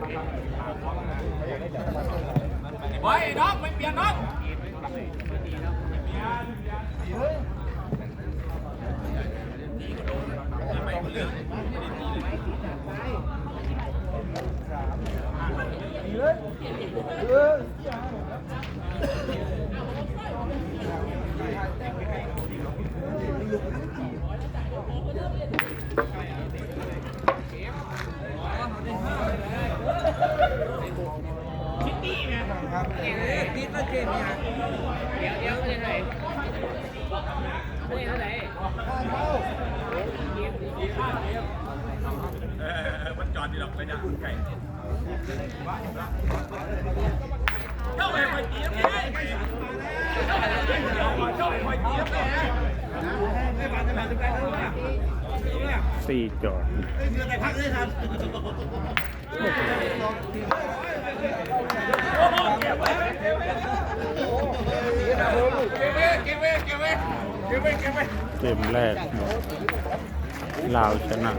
เฮ้ยน้องไม่เปลี่ยนน้องคิดดีไงครับคิดว่าเกมเนี่ยเดี๋ยวเลยไหนเท่าไหร่มันจอดที่ดอกไปนะไก่เข้าไปคอยจีบเลยเข้าไปคอยจีบเลยสี่จอดแต่พักเลยครับเกมแรกลาวชนะ